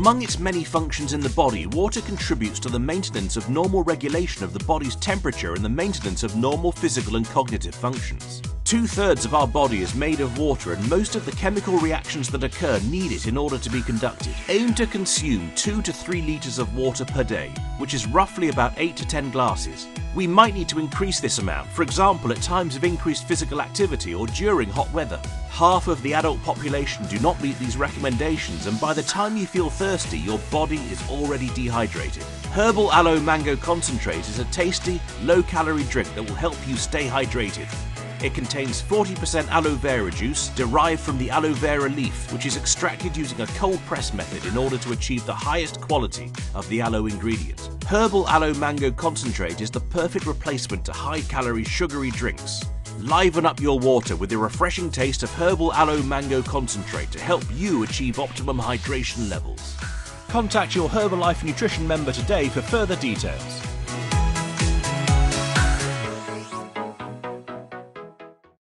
Among its many functions in the body, water contributes to the maintenance of normal regulation of the body's temperature and the maintenance of normal physical and cognitive functions. 2/3 of our body is made of water, and most of the chemical reactions that occur need it in order to be conducted. Aim to consume 2 to 3 liters of water per day, which is roughly about 8 to 10 glasses. We might need to increase this amount, for example at times of increased physical activity or during hot weather. Half of the adult population do not meet these recommendations, and by the time you feel thirsty, your body is already dehydrated. Herbal Aloe Mango Concentrate is a tasty, low-calorie drink that will help you stay hydrated. It contains 40% aloe vera juice derived from the aloe vera leaf, which is extracted using a cold press method in order to achieve the highest quality of the aloe ingredient. Herbal Aloe Mango Concentrate is the perfect replacement to high-calorie sugary drinks. Liven up your water with the refreshing taste of Herbal Aloe Mango Concentrate to help you achieve optimum hydration levels. Contact your Herbalife Nutrition member today for further details.